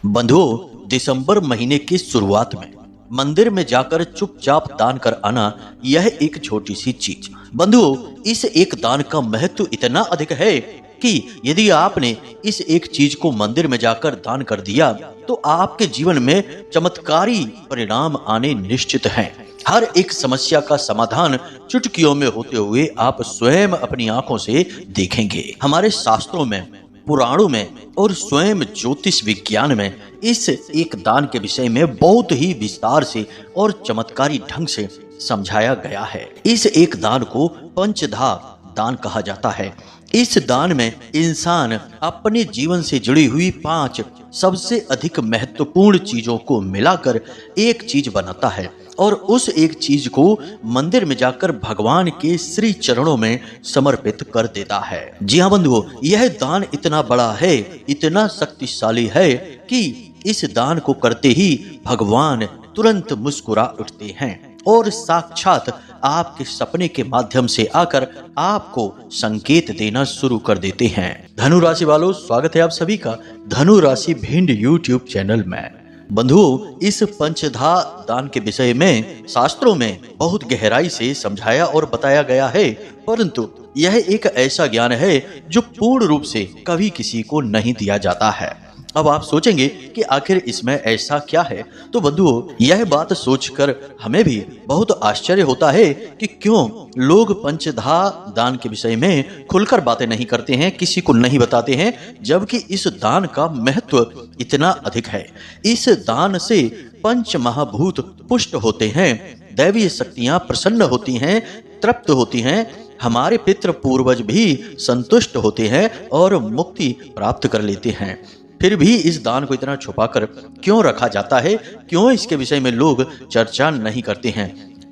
बंधुओं, दिसंबर महीने की शुरुआत में मंदिर में जाकर चुपचाप दान कर आना, यह एक छोटी सी चीज। बंधुओं, इस एक दान का महत्व इतना अधिक है कि यदि आपने इस एक चीज को मंदिर में जाकर दान कर दिया तो आपके जीवन में चमत्कारी परिणाम आने निश्चित हैं। हर एक समस्या का समाधान चुटकियों में होते हुए आप स्वयं अपनी आंखों से देखेंगे। हमारे शास्त्रों में, पुराणों में और स्वयं ज्योतिष विज्ञान में इस एक दान के विषय में बहुत ही विस्तार से और चमत्कारी ढंग से समझाया गया है। इस एक दान को पंचधा दान कहा जाता है। इस दान में इंसान अपने जीवन से जुड़ी हुई 5 सबसे अधिक महत्वपूर्ण चीजों को मिलाकर एक चीज बनाता है और उस एक चीज को मंदिर में जाकर भगवान के श्री चरणों में समर्पित कर देता है। जी हाँ बंधुओं, यह दान इतना बड़ा है, इतना शक्तिशाली है कि इस दान को करते ही भगवान तुरंत मुस्कुरा उठते हैं और साक्षात आपके सपने के माध्यम से आकर आपको संकेत देना शुरू कर देते हैं। धनु राशि वालों, स्वागत है आप सभी का धनु राशि भिंड यूट्यूब चैनल में। बंधुओं, इस पंचधा दान के विषय में शास्त्रों में बहुत गहराई से समझाया और बताया गया है, परंतु यह एक ऐसा ज्ञान है जो पूर्ण रूप से कभी किसी को नहीं दिया जाता है। अब आप सोचेंगे कि आखिर इसमें ऐसा क्या है, तो बंधुओं, यह बात सोचकर हमें भी बहुत आश्चर्य होता है कि क्यों लोग पंचधा दान के विषय में खुलकर बातें नहीं करते हैं, किसी को नहीं बताते हैं, जबकि इस दान का महत्व इतना अधिक है। इस दान से पंच महाभूत पुष्ट होते हैं, दैवीय शक्तियां प्रसन्न होती हैं, तृप्त होती हैं, हमारे पितृ पूर्वज भी संतुष्ट होते हैं और मुक्ति प्राप्त कर लेते हैं। फिर भी इस दान को इतना छुपाकर क्यों रखा जाता है? क्यों इसके विषय में लोग चर्चा नहीं करते हैं?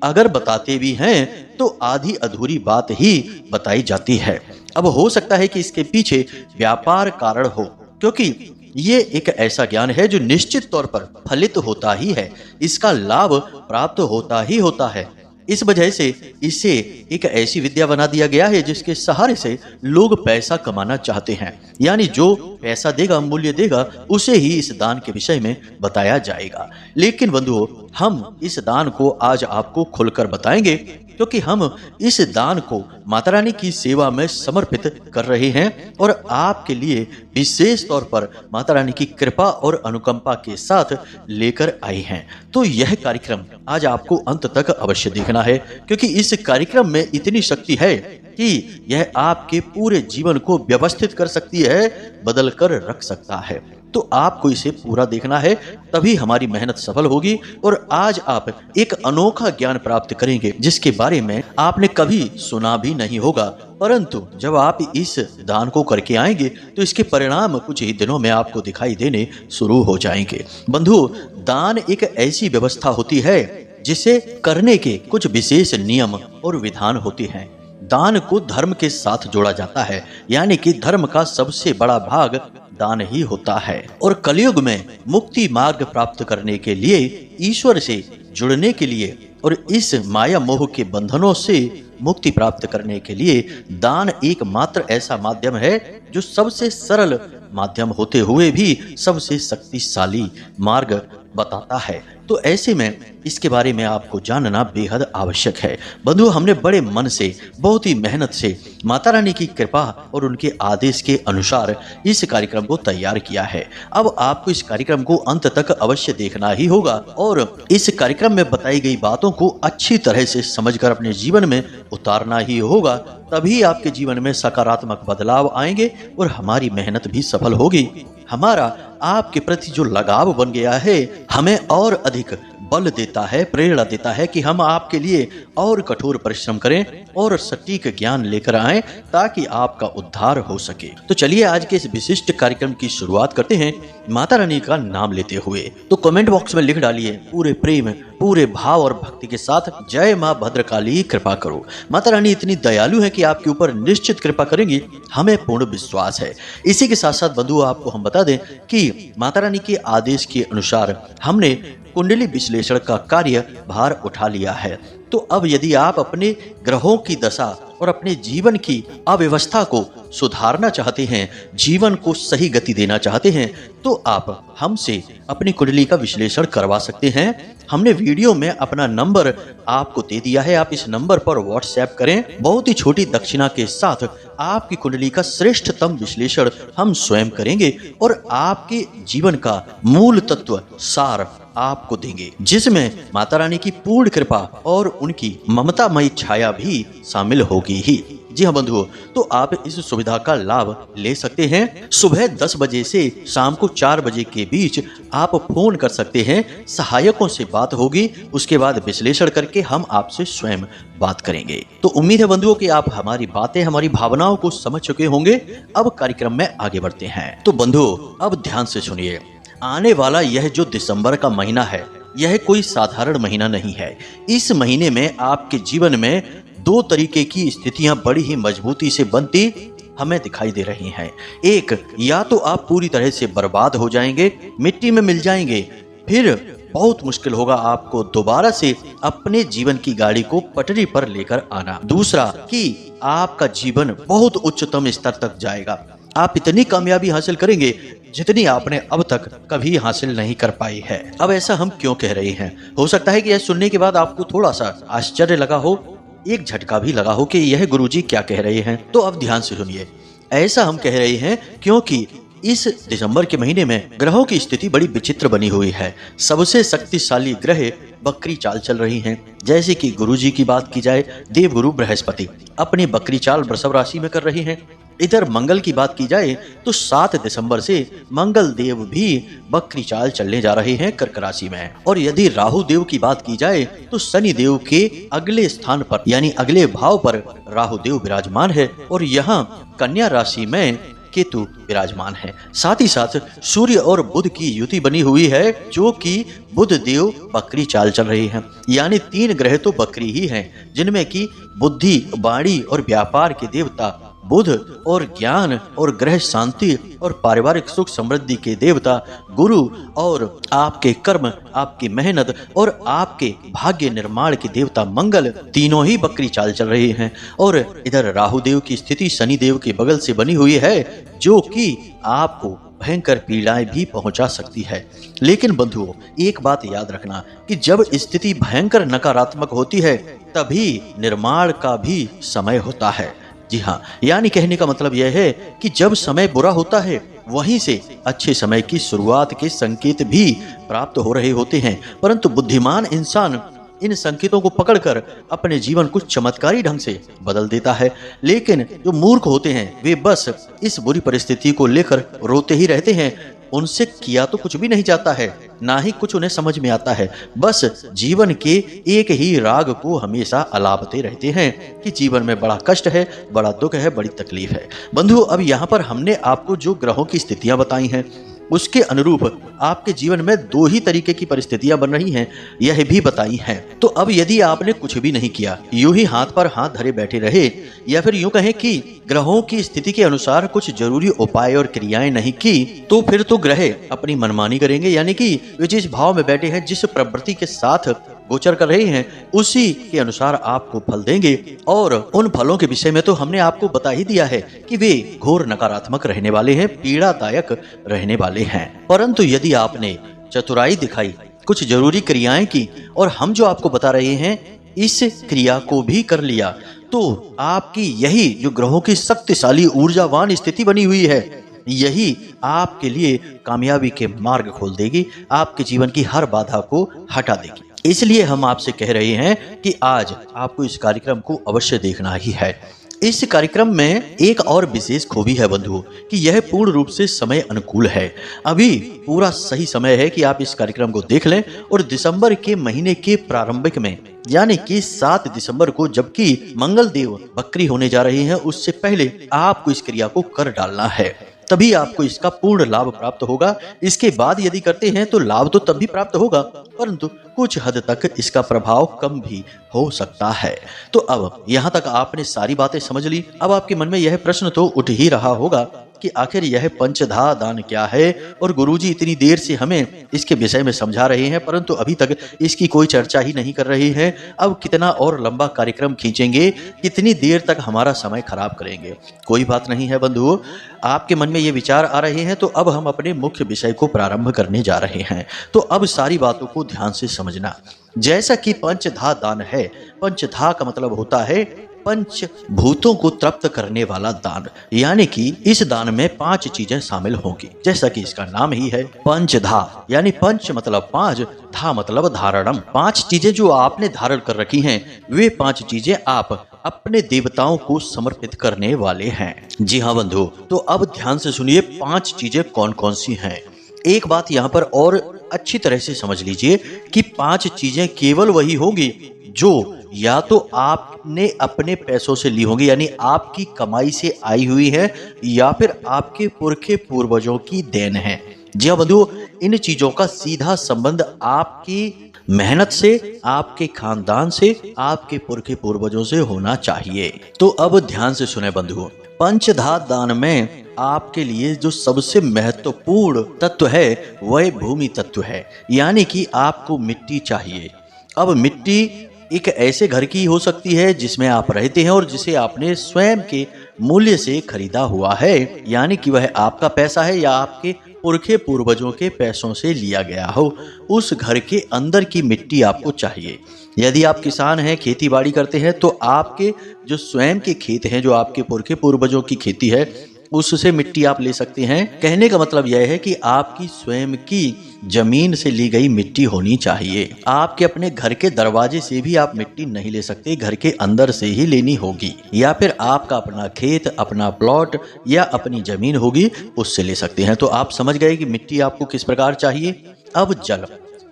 अगर बताते भी हैं तो आधी अधूरी बात ही बताई जाती है। अब हो सकता है कि इसके पीछे व्यापार कारण हो, क्योंकि ये एक ऐसा ज्ञान है जो निश्चित तौर पर फलित होता ही है, इसका लाभ प्राप्त होता ही होता है। इस वजह से इसे एक ऐसी विद्या बना दिया गया है जिसके सहारे से लोग पैसा कमाना चाहते हैं। यानी जो पैसा देगा, मूल्य देगा, उसे ही इस दान के विषय में बताया जाएगा। लेकिन बंधुओं, हम इस दान को आज आपको खुलकर बताएंगे, क्योंकि हम इस दान को माता रानी की सेवा में समर्पित कर रहे हैं और आपके लिए विशेष तौर पर माता रानी की कृपा और अनुकंपा के साथ लेकर आए हैं। तो यह कार्यक्रम आज आपको अंत तक अवश्य देखना है, क्योंकि इस कार्यक्रम में इतनी शक्ति है कि यह आपके पूरे जीवन को व्यवस्थित कर सकती है, बदल कर रख सकता है। तो आपको इसे पूरा देखना है, तभी हमारी मेहनत सफल होगी और आज आप एक अनोखा ज्ञान प्राप्त करेंगे जिसके बारे में आपने कभी सुना भी नहीं होगा, परंतु जब आप इस दान को करके आएंगे तो इसके परिणाम कुछ ही दिनों में आपको दिखाई देने शुरू हो जाएंगे। बंधुओं, दान एक ऐसी व्यवस्था होती है जिसे करने के कुछ विशेष नियम और विधान होते हैं। दान को धर्म के साथ जोड़ा जाता है, यानी कि धर्म का सबसे बड़ा भाग दान ही होता है। और कलयुग में मुक्ति मार्ग प्राप्त करने के लिए, ईश्वर से जुड़ने के लिए और इस माया मोह के बंधनों से मुक्ति प्राप्त करने के लिए दान एकमात्र ऐसा माध्यम है जो सबसे सरल माध्यम होते हुए भी सबसे शक्तिशाली मार्ग बताता है। तो ऐसे में इसके बारे में आपको जानना बेहद आवश्यक है। बंधु, हमने बड़े मन से, बहुत ही मेहनत से माता रानी की कृपा और उनके आदेश के अनुसार इस कार्यक्रम को तैयार किया है। अब आपको इस कार्यक्रम को अंत तक अवश्य देखना ही होगा और इस कार्यक्रम में बताई गई बातों को अच्छी तरह से समझकर अपने जीवन में उतारना ही होगा, तभी आपके जीवन में सकारात्मक बदलाव आएंगे और हमारी मेहनत भी सफल होगी। हमारा आपके प्रति जो लगाव बन गया है हमें और अधिक बल देता है, प्रेरणा देता है कि हम आपके लिए और कठोर परिश्रम करें और सटीक ज्ञान लेकर आएं ताकि आपका उद्धार हो सके। तो चलिए आज के इस विशिष्ट कार्यक्रम की शुरुआत करते हैं माता रानी का नाम लेते हुए। तो कमेंट बॉक्स में लिख डालिए पूरे प्रेम, पूरे भाव और भक्ति के साथ, जय माँ भद्रकाली कृपा करो। माता रानी इतनी दयालु है कि आपके ऊपर निश्चित कृपा करेंगी, हमें पूर्ण विश्वास है। इसी के साथ साथ बंधु, आपको हम बता दें कि माता रानी के आदेश के अनुसार हमने कुंडली विश्लेषण का कार्य भार उठा लिया है। तो अब यदि आप अपने ग्रहों की दशा और अपने जीवन की अव्यवस्था को सुधारना चाहते हैं, जीवन को सही गति देना चाहते हैं, तो आप हमसे अपनी कुंडली का विश्लेषण करवा सकते हैं। हमने वीडियो में अपना नंबर आपको दे दिया है, आप इस नंबर पर व्हाट्सएप करें। बहुत ही छोटी दक्षिणा के साथ आपकी कुंडली का श्रेष्ठतम विश्लेषण हम स्वयं करेंगे और आपके जीवन का मूल तत्व सार आपको देंगे, जिसमें माता रानी की पूर्ण कृपा और उनकी ममतामयी छाया भी शामिल होगी ही। जी हाँ बंधुओं, तो आप इस सुविधा का लाभ ले सकते हैं। सुबह 10 बजे से शाम को 4 बजे के बीच आप फोन कर सकते हैं, सहायकों से बात होगी, उसके बाद विश्लेषण करके हम आपसे स्वयं बात करेंगे। तो उम्मीद है बंधुओं कि आप हमारी बातें, हमारी भावनाओं को समझ चुके होंगे। अब कार्यक्रम में आगे बढ़ते हैं। तो बंधुओं, अब ध्यान से सुनिए। आने वाला यह जो दिसंबर का महीना है, यह कोई साधारण महीना नहीं है। इस महीने में आपके जीवन में 2 तरीके की स्थितियां बड़ी ही मजबूती से बनती हमें दिखाई दे रही हैं। एक, या तो आप पूरी तरह से बर्बाद हो जाएंगे, मिट्टी में मिल जाएंगे, फिर बहुत मुश्किल होगा आपको दोबारा से अपने जीवन की गाड़ी को पटरी पर लेकर आना। दूसरा, कि आपका जीवन बहुत उच्चतम स्तर तक जाएगा, आप इतनी कामयाबी हासिल करेंगे जितनी आपने अब तक कभी हासिल नहीं कर पाई है। अब ऐसा हम क्यों कह रहे हैं? हो सकता है कि यह सुनने के बाद आपको थोड़ा सा आश्चर्य लगा हो, एक झटका भी लगा हो कि यह गुरुजी क्या कह रहे हैं। तो अब ध्यान से सुनिए। ऐसा हम कह रहे हैं क्योंकि इस दिसंबर के महीने में ग्रहों की स्थिति बड़ी विचित्र बनी हुई है। सबसे शक्तिशाली ग्रह बकरी चाल चल रही हैं। जैसे कि गुरुजी की बात की जाए, देवगुरु बृहस्पति अपनी बकरी चाल वृषभ राशि में कर रही हैं। इधर मंगल की बात की जाए तो 7 दिसंबर से मंगल देव भी बकरी चाल चलने जा रहे हैं कर्क राशि में। और यदि राहु देव की बात की जाए तो शनि देव के अगले स्थान पर यानी अगले भाव पर राहु देव विराजमान है और यहाँ कन्या राशि में केतु विराजमान है। साथ ही साथ सूर्य और बुध की युति बनी हुई है, जो कि बुध देव बकरी चाल चल रही है। यानी 3 ग्रह तो बकरी ही हैं, जिनमें कि बुद्धि, वाणी और व्यापार के देवता बुध और ज्ञान और ग्रह शांति और पारिवारिक सुख समृद्धि के देवता गुरु और आपके कर्म, आपकी मेहनत और आपके भाग्य निर्माण के देवता मंगल, तीनों ही बकरी चाल चल रहे हैं। और इधर राहु देव की स्थिति शनि देव के बगल से बनी हुई है, जो कि आपको भयंकर पीड़ाएं भी पहुंचा सकती है। लेकिन बंधुओं, एक बात याद रखना कि जब स्थिति भयंकर नकारात्मक होती है, तभी निर्माण का भी समय होता है। जी हाँ, यानी कहने का मतलब यह है कि जब समय बुरा होता है, वहीं से अच्छे समय की शुरुआत के संकेत भी प्राप्त हो रहे होते हैं। परंतु बुद्धिमान इंसान इन संकेतों को पकड़कर अपने जीवन को चमत्कारी ढंग से बदल देता है। लेकिन जो मूर्ख होते हैं, वे बस इस बुरी परिस्थिति को लेकर रोते ही रहते हैं। उनसे किया तो कुछ भी नहीं जाता है, ना ही कुछ उन्हें समझ में आता है। बस जीवन के एक ही राग को हमेशा अलापते रहते हैं कि जीवन में बड़ा कष्ट है, बड़ा दुख है, बड़ी तकलीफ है। बंधु, अब यहाँ पर हमने आपको जो ग्रहों की स्थितियां बताई हैं, उसके अनुरूप आपके जीवन में 2 ही तरीके की परिस्थितियां बन रही हैं, यह भी बताई हैं। तो अब यदि आपने कुछ भी नहीं किया, यूं ही हाथ पर हाथ धरे बैठे रहे, या फिर यूं कहें कि ग्रहों की स्थिति के अनुसार कुछ जरूरी उपाय और क्रियाएं नहीं की, तो फिर तो ग्रह अपनी मनमानी करेंगे। यानी कि वे जिस भाव में बैठे हैं, जिस प्रवृत्ति के साथ गोचर कर रहे हैं, उसी के अनुसार आपको फल देंगे। और उन फलों के विषय में तो हमने आपको बता ही दिया है कि वे घोर नकारात्मक रहने वाले हैं, पीड़ादायक रहने वाले हैं। परंतु यदि आपने चतुराई दिखाई, कुछ जरूरी क्रियाएं की, और हम जो आपको बता रहे हैं इस क्रिया को भी कर लिया, तो आपकी यही जो ग्रहों की शक्तिशाली ऊर्जावान स्थिति बनी हुई है, यही आपके लिए कामयाबी के मार्ग खोल देगी, आपके जीवन की हर बाधा को हटा देगी। इसलिए हम आपसे कह रहे हैं कि आज आपको इस कार्यक्रम को अवश्य देखना ही है। इस कार्यक्रम में एक और विशेष खूबी है बंधुओं कि यह पूर्ण रूप से समय अनुकूल है। अभी पूरा सही समय है कि आप इस कार्यक्रम को देख लें। और दिसंबर के महीने के प्रारंभिक में यानी कि 7 दिसंबर को, जबकि मंगल देव बकरी होने जा रहे हैं, उससे पहले आपको इस क्रिया को कर डालना है, तभी आपको इसका पूर्ण लाभ प्राप्त होगा। इसके बाद यदि करते हैं तो लाभ तो तब भी प्राप्त होगा, परंतु कुछ हद तक इसका प्रभाव कम भी हो सकता है। तो अब यहाँ तक आपने सारी बातें समझ ली। अब आपके मन में यह प्रश्न तो उठ ही रहा होगा कि आखिर यह पंचधा दान क्या है और गुरुजी इतनी देर से हमें इसके विषय में समझा रहे हैं परंतु अभी तक इसकी कोई चर्चा ही नहीं कर रहे हैं। अब कितना और लंबा कार्यक्रम खींचेंगे, कितनी देर तक हमारा समय खराब करेंगे। कोई बात नहीं है बंधुओं, आपके मन में ये विचार आ रहे हैं तो अब हम अपने मुख्य विषय को प्रारंभ करने जा रहे हैं। तो अब सारी बातों को ध्यान से समझना। जैसा कि पंचधा दान है, पंचधा का मतलब होता है पंच भूतों को तृप्त करने वाला दान, यानी कि इस दान में 5 चीजें शामिल होंगी। जैसा कि इसका नाम ही है पंचधा, यानी पंच मतलब 5, धा मतलब धारणम। 5 चीजें जो आपने धारण कर रखी हैं, वे 5 चीजें आप अपने देवताओं को समर्पित करने वाले हैं। जी हाँ बंधु, तो अब ध्यान से सुनिए 5 चीजें कौन कौन सी हैं। एक बात यहाँ पर और अच्छी तरह से समझ लीजिए कि 5 चीजें केवल वही होंगी जो या तो आपने अपने पैसों से ली होंगी, यानी आपकी कमाई से आई हुई है, या फिर आपके पुरखे पूर्वजों की देन है। जी हाँ बंधुओं, इन चीजों का सीधा संबंध आपकी मेहनत से, आपके खानदान से, आपके पुरखे पूर्वजों से होना चाहिए। तो अब ध्यान से सुने बंधुओं, पंचधा दान में आपके लिए जो सबसे महत्वपूर्ण तत्व है वह भूमि तत्व है, यानी कि आपको मिट्टी चाहिए। अब मिट्टी एक ऐसे घर की हो सकती है जिसमें आप रहते हैं और जिसे आपने स्वयं के मूल्य से खरीदा हुआ है, यानी कि वह आपका पैसा है या आपके पुरखे पूर्वजों के पैसों से लिया गया हो। उस घर के अंदर की मिट्टी आपको चाहिए। यदि आप किसान हैं, खेती बाड़ी करते हैं, तो आपके जो स्वयं के खेत हैं, जो आपके पुरखे पूर्वजों की खेती है, उससे मिट्टी आप ले सकते हैं। कहने का मतलब यह है कि आपकी स्वयं की जमीन से ली गई मिट्टी होनी चाहिए। आपके अपने घर के दरवाजे से भी आप मिट्टी नहीं ले सकते, घर के अंदर से ही लेनी होगी, या फिर आपका अपना खेत, अपना प्लॉट या अपनी जमीन होगी, उससे ले सकते हैं। तो आप समझ गए कि मिट्टी आपको किस प्रकार चाहिए। अब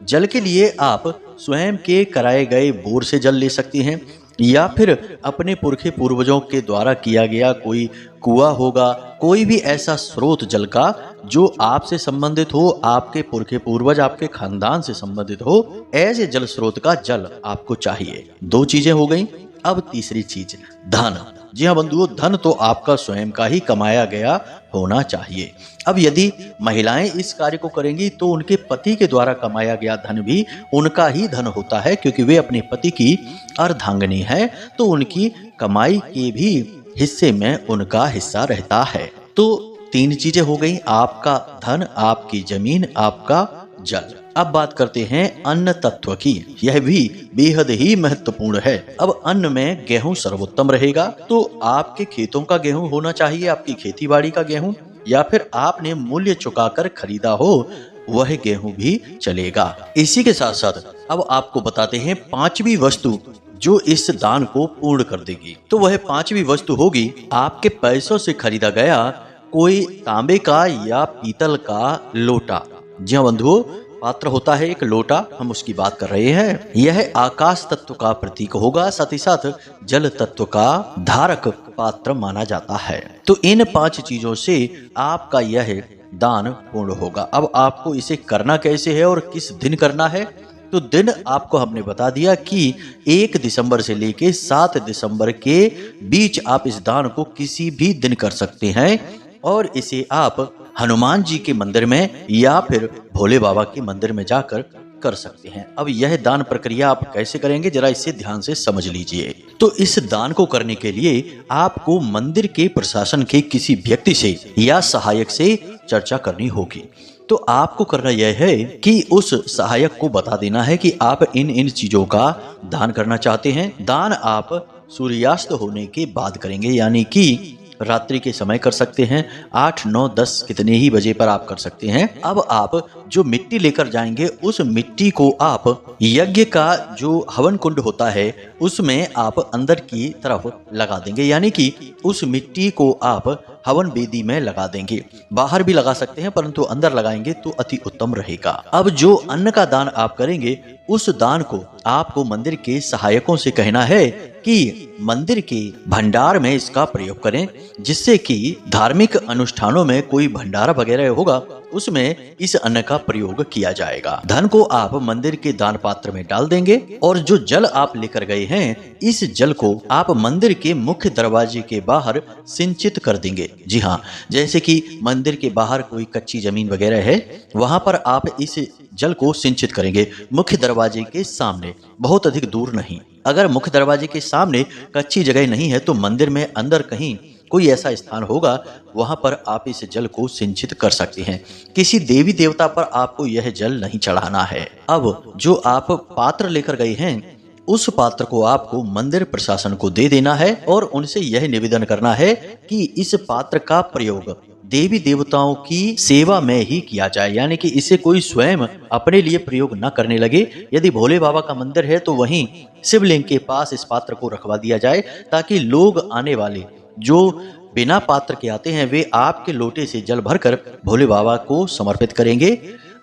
जल के लिए आप स्वयं के कराए गए बोर से जल ले सकते हैं, या फिर अपने पुरखे पूर्वजों के द्वारा किया गया कोई कुआं होगा, कोई भी ऐसा स्रोत जल का जो आपसे संबंधित हो, आपके पुरखे पूर्वज, आपके खानदान से संबंधित हो, ऐसे जल स्रोत का जल आपको चाहिए। 2 चीजें हो गई। अब तीसरी चीज धन। जी हाँ बंधुओं, धन तो आपका स्वयं का ही कमाया गया होना चाहिए। अब यदि महिलाएं इस कार्य को करेंगी तो उनके पति के द्वारा कमाया गया धन भी उनका ही धन होता है, क्योंकि वे अपने पति की अर्धांगिनी है, तो उनकी कमाई के भी हिस्से में उनका हिस्सा रहता है। तो 3 चीजें हो गई, आपका धन, आपकी जमीन, आपका जल। अब बात करते हैं अन्न तत्व की। यह भी बेहद ही महत्वपूर्ण है। अब अन्न में गेहूं सर्वोत्तम रहेगा, तो आपके खेतों का गेहूं होना चाहिए, आपकी खेती बाड़ी का गेहूं, या फिर आपने मूल्य चुकाकर खरीदा हो वह गेहूं भी चलेगा। इसी के साथ साथ अब आपको बताते हैं 5वीं वस्तु जो इस दान को पूर्ण कर देगी। तो वह 5वीं वस्तु होगी आपके पैसों से खरीदा गया कोई तांबे का या पीतल का लोटा। जी हाँ बंधुओं, पात्र होता है एक लोटा, हम उसकी बात कर रहे हैं। यह आकाश तत्व का प्रतीक होगा, साथ ही साथ जल तत्व का धारक पात्र माना जाता है। तो इन 5 चीजों से आपका यह दान पूर्ण होगा। अब आपको इसे करना कैसे है और किस दिन करना है, तो दिन आपको हमने बता दिया कि 1 दिसंबर से लेके 7 दिसंबर के बीच आप इस दान को किसी भी दिन कर सकते हैं, और इसे आप हनुमान जी के मंदिर में या फिर भोले बाबा के मंदिर में जाकर कर सकते हैं। अब यह दान प्रक्रिया आप कैसे करेंगे, जरा इसे ध्यान से समझ लीजिए। तो इस दान को करने के लिए आपको मंदिर के प्रशासन के किसी व्यक्ति से या सहायक से चर्चा करनी होगी। तो आपको करना यह है कि उस सहायक को बता देना है कि आप इन चीजों का दान करना चाहते हैं। दान आप सूर्यास्त होने के बाद करेंगे, यानी कि रात्रि के समय कर सकते हैं, 8, 9, 10 कितने ही बजे पर आप कर सकते हैं। अब आप जो मिट्टी लेकर जाएंगे, उस मिट्टी को आप यज्ञ का जो हवन कुंड होता है उसमें आप अंदर की तरफ लगा देंगे, यानी कि उस मिट्टी को आप हवन वेदी में लगा देंगे। बाहर भी लगा सकते हैं, परंतु अंदर लगाएंगे तो अति उत्तम रहेगा। अब जो अन्न का दान आप करेंगे, उस दान को आपको मंदिर के सहायकों से कहना है कि मंदिर के भंडार में इसका प्रयोग करें, जिससे कि धार्मिक अनुष्ठानों में कोई भंडारा वगैरह होगा उसमें इस अन्न का प्रयोग किया जाएगा। धन को आप मंदिर के दान पात्र में डाल देंगे और जो जल आप लेकर गए हैं इस जल को आप मंदिर के मुख्य दरवाजे के बाहर सिंचित कर देंगे। जी हाँ, जैसे कि मंदिर के बाहर कोई कच्ची जमीन वगैरह है वहां पर आप इस जल को सिंचित करेंगे, मुख्य दरवाजे के सामने, बहुत अधिक दूर नहीं। अगर मुख्य दरवाजे के सामने कच्ची जगह नहीं है तो मंदिर में अंदर कहीं कोई ऐसा स्थान होगा वहां पर आप इस जल को सिंचित कर सकते हैं। किसी देवी देवता पर आपको यह जल नहीं चढ़ाना है। अब जो आप पात्र लेकर गए हैं उस पात्र को आपको मंदिर प्रशासन को दे देना है और उनसे यह निवेदन करना है कि इस पात्र का प्रयोग देवी देवताओं की सेवा में ही किया जाए, यानी कि इसे कोई स्वयं अपने लिए प्रयोग न करने लगे। यदि भोले बाबा का मंदिर है तो वहीं शिवलिंग के पास इस पात्र को रखवा दिया जाए, ताकि लोग आने वाले जो बिना पात्र के आते हैं वे आपके लोटे से जल भरकर भोले बाबा को समर्पित करेंगे।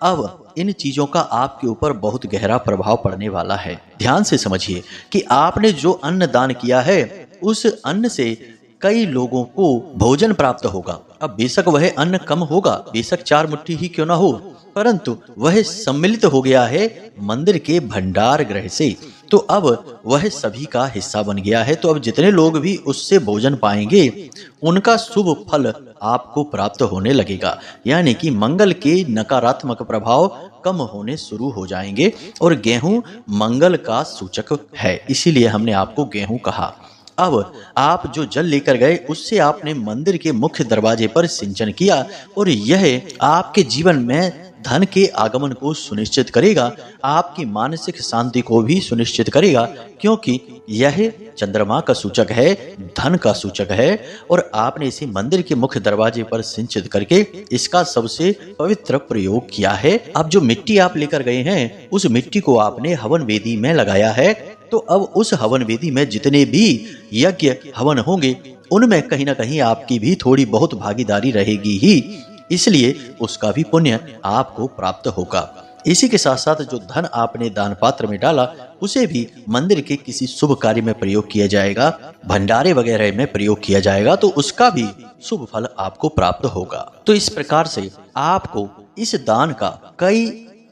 अब इन चीजों का आपके ऊपर बहुत गहरा प्रभाव पड़ने वाला है। ध्यान से समझिए कि आपने जो अन्न दान किया है उस अन्न से कई लोगों को भोजन प्राप्त होगा। अब बेशक वह अन्न कम होगा, बेशक 4 मुट्ठी ही क्यों ना हो, परंतु वह सम्मिलित हो गया है मंदिर के भंडार गृह से, तो अब वह सभी का हिस्सा बन गया है। तो अब जितने लोग भी उससे भोजन पाएंगे उनका शुभ फल आपको प्राप्त होने लगेगा, यानी कि मंगल के नकारात्मक प्रभाव कम होने शुरू हो जाएंगे। और गेहूं मंगल का सूचक है, इसीलिए हमने आपको गेहूं कहा। अब आप जो जल लेकर गए उससे आपने मंदिर के मुख्य दरवाजे पर सिंचन किया और यह आपके जीवन में धन के आगमन को सुनिश्चित करेगा, आपकी मानसिक शांति को भी सुनिश्चित करेगा, क्योंकि यह चंद्रमा का सूचक है, धन का सूचक है। और आपने इसे मंदिर के मुख्य दरवाजे पर सिंचित करके इसका सबसे पवित्र प्रयोग किया है। अब जो मिट्टी आप लेकर गए हैं उस मिट्टी को आपने हवन वेदी में लगाया है, तो अब उस हवन वेदी में जितने भी यज्ञ हवन होंगे उनमें कहीं ना कहीं आपकी भी थोड़ी बहुत भागीदारी रहेगी ही, इसलिए उसका भी पुण्य आपको प्राप्त होगा। इसी के साथ साथ जो धन आपने दान पात्र में डाला उसे भी मंदिर के किसी शुभ कार्य में प्रयोग किया जाएगा, भंडारे वगैरह में प्रयोग किया जाएगा, तो उसका भी शुभ फल आपको प्राप्त होगा। तो इस प्रकार से आपको इस दान का कई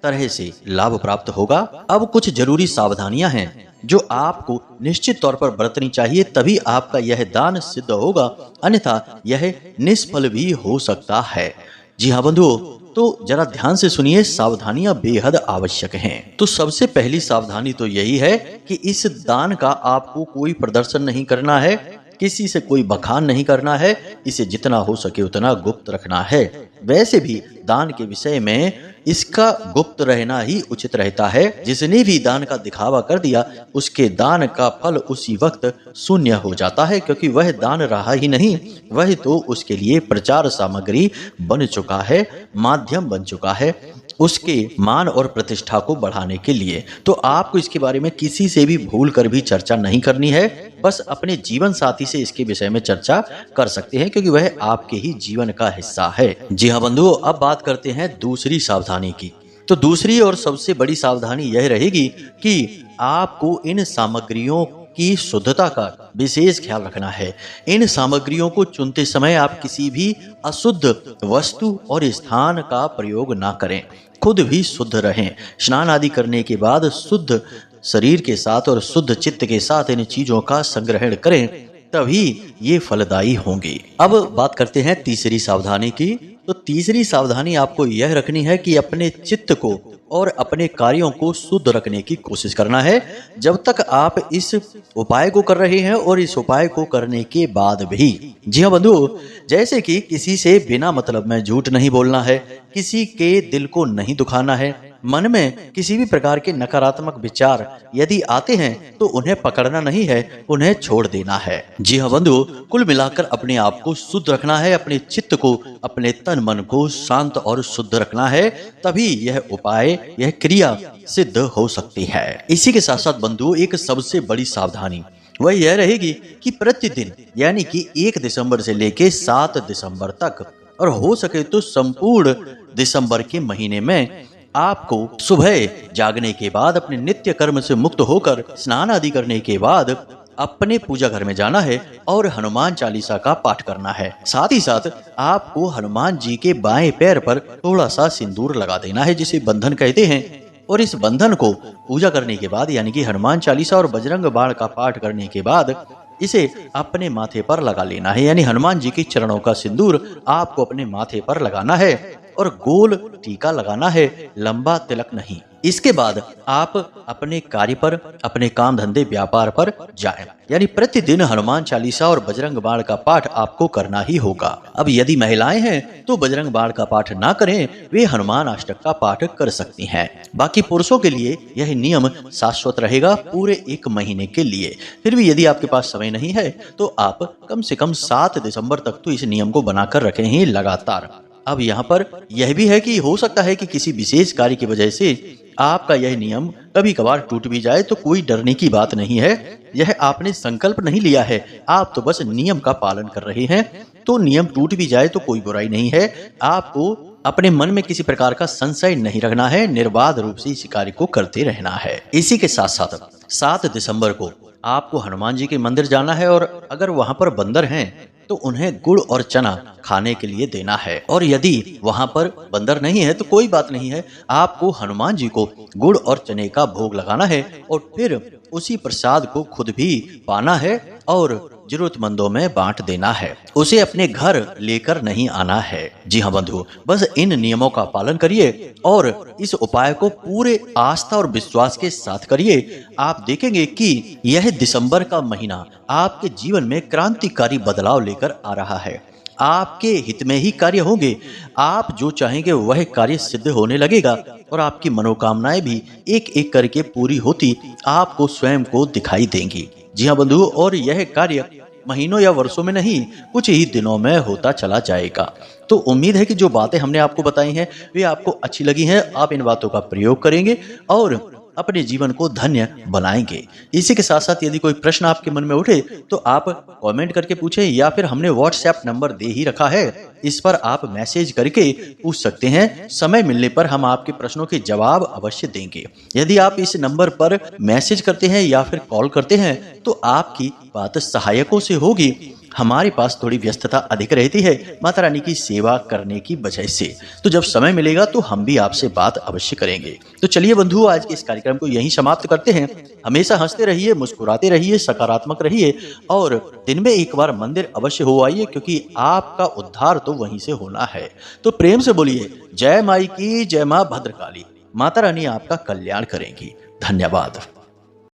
तरह से लाभ प्राप्त होगा। अब कुछ जरूरी सावधानियां हैं जो आपको निश्चित तौर पर बरतनी चाहिए, तभी आपका यह दान सिद्ध होगा, अन्यथा यह निष्फल भी हो सकता है। जी हाँ बंधुओं, तो जरा ध्यान से सुनिए, सावधानियां बेहद आवश्यक हैं। तो सबसे पहली सावधानी तो यही है कि इस दान का आपको कोई प्रदर्शन नहीं करना है, किसी से कोई बखान नहीं करना है, इसे जितना हो सके उतना गुप्त रखना है। वैसे भी दान के विषय में इसका गुप्त रहना ही उचित रहता है। जिसने भी दान का दिखावा कर दिया उसके दान का फल उसी वक्त शून्य हो जाता है, क्योंकि वह दान रहा ही नहीं, वह तो उसके लिए प्रचार सामग्री बन चुका है, माध्यम बन चुका है उसके मान और प्रतिष्ठा को बढ़ाने के लिए। तो आपको इसके बारे में किसी से भी भूल कर भी चर्चा नहीं करनी है, बस अपने जीवन साथी से इसके विषय में चर्चा कर सकते हैं, क्योंकि वह आपके ही जीवन का हिस्सा है। जी हाँ बंधुओं, अब बात करते हैं दूसरी सावधानी की। तो दूसरी और सबसे बड़ी सावधानी यह रहेगी कि आपको इन सामग्रियों की शुद्धता का विशेष ख्याल रखना है। इन सामग्रियों को चुनते समय आप किसी भी अशुद्ध वस्तु और स्थान का प्रयोग ना करें, खुद भी शुद्ध रहें। स्नान आदि करने के बाद शुद्ध शरीर के साथ और शुद्ध चित्त के साथ इन चीजों का संग्रहण करें, तभी ये फलदायी होंगी। अब बात करते हैं तीसरी सावधानी की। तो तीसरी सावधानी आपको यह रखनी है कि अपने चित्त को और अपने कार्यों को शुद्ध रखने की कोशिश करना है जब तक आप इस उपाय को कर रहे हैं और इस उपाय को करने के बाद भी। जी हाँ बंधुओं, जैसे कि किसी से बिना मतलब में झूठ नहीं बोलना है, किसी के दिल को नहीं दुखाना है, मन में किसी भी प्रकार के नकारात्मक विचार यदि आते हैं तो उन्हें पकड़ना नहीं है, उन्हें छोड़ देना है। जी हाँ बंधुओं, कुल मिलाकर अपने आप को शुद्ध रखना है, अपने चित्त को, अपने तन मन को शांत और शुद्ध रखना है, तभी यह उपाय, यह क्रिया सिद्ध हो सकती है। इसी के साथ साथ बंधुओं, एक सबसे बड़ी सावधानी वह यह रहेगी कि प्रतिदिन यानी कि 1 दिसंबर से लेके 7 दिसंबर तक और हो सके तो संपूर्ण दिसंबर के महीने में आपको सुबह जागने के बाद अपने नित्य कर्म से मुक्त होकर स्नान आदि करने के बाद अपने पूजा घर में जाना है और हनुमान चालीसा का पाठ करना है। साथ ही साथ आपको हनुमान जी के बाएं पैर पर थोड़ा सा सिंदूर लगा देना है, जिसे बंधन कहते हैं। और इस बंधन को पूजा करने के बाद, यानी कि हनुमान चालीसा और बजरंग बाण का पाठ करने के बाद, इसे अपने माथे पर लगा लेना है। यानी हनुमान जी के चरणों का सिंदूर आपको अपने माथे पर लगाना है और गोल टीका लगाना है, लंबा तिलक नहीं। इसके बाद आप अपने कार्य पर, अपने काम धंधे व्यापार पर जाएं। यानी प्रतिदिन हनुमान चालीसा और बजरंग बाण का पाठ आपको करना ही होगा। अब यदि महिलाएं हैं तो बजरंग बाण का पाठ ना करें, वे हनुमान अष्टक का पाठ कर सकती हैं। बाकी पुरुषों के लिए यह नियम शाश्वत रहेगा पूरे 1 महीने के लिए। फिर भी यदि आपके पास समय नहीं है तो आप कम से कम 7 दिसंबर तक तो इस नियम को बनाकर रखें ही लगातार। अब यहाँ पर यह भी है कि हो सकता है कि किसी विशेष कार्य की वजह से आपका यह नियम कभी कभार टूट भी जाए, तो कोई डरने की बात नहीं है। यह आपने संकल्प नहीं लिया है, आप तो बस नियम का पालन कर रहे हैं। तो नियम टूट भी जाए तो कोई बुराई नहीं है। आपको अपने मन में किसी प्रकार का संशय नहीं रखना है, निर्बाध रूप से इस कार्य को करते रहना है। इसी के साथ साथ 7 दिसंबर को आपको हनुमान जी के मंदिर जाना है और अगर वहां पर बंदर हैं तो उन्हें गुड़ और चना खाने के लिए देना है। और यदि वहां पर बंदर नहीं है तो कोई बात नहीं है, आपको हनुमान जी को गुड़ और चने का भोग लगाना है और फिर उसी प्रसाद को खुद भी पाना है और जरूरतमंदों में बांट देना है। उसे अपने घर लेकर नहीं आना है। जी हाँ बंधु, बस इन नियमों का पालन करिए और इस उपाय को पूरे आस्था और विश्वास के साथ करिए। आप देखेंगे कि यह दिसंबर का महीना आपके जीवन में क्रांतिकारी बदलाव लेकर आ रहा है। आपके हित में ही कार्य होंगे। आप जो चाहेंगे वह कार्य सिद्ध होने लगेगा और आपकी मनोकामनाएं भी एक एक करके पूरी होती आपको स्वयं को दिखाई देंगी। जी हाँ बंधु, और यह कार्य महीनों या वर्षों में नहीं, कुछ ही दिनों में होता चला जाएगा। तो उम्मीद है कि जो बातें हमने आपको बताई हैं वे आपको अच्छी लगी हैं। आप इन बातों का प्रयोग करेंगे और अपने जीवन को धन्य बनाएंगे। इसी के साथ साथ यदि कोई प्रश्न आपके मन में उठे तो आप कमेंट करके पूछें, या फिर हमने व्हाट्सएप नंबर दे ही रखा है, इस पर आप मैसेज करके पूछ सकते हैं। समय मिलने पर हम आपके प्रश्नों के जवाब अवश्य देंगे। यदि आप इस नंबर पर मैसेज करते हैं या फिर कॉल करते हैं तो आपकी बात सहायकों से होगी। हमारे पास थोड़ी व्यस्तता अधिक रहती है माता रानी की सेवा करने की वजह से, तो जब समय मिलेगा तो हम भी आपसे बात अवश्य करेंगे। तो चलिए बंधु, आज के इस कार्यक्रम को यहीं समाप्त करते हैं। हमेशा हंसते रहिए, मुस्कुराते रहिए, सकारात्मक रहिए और दिन में एक बार मंदिर अवश्य हो आइए, क्योंकि आपका उद्धार तो वहीं से होना है। तो प्रेम से बोलिए जय माई की, जय माँ भद्रकाली। माता रानी आपका कल्याण करेंगी। धन्यवाद।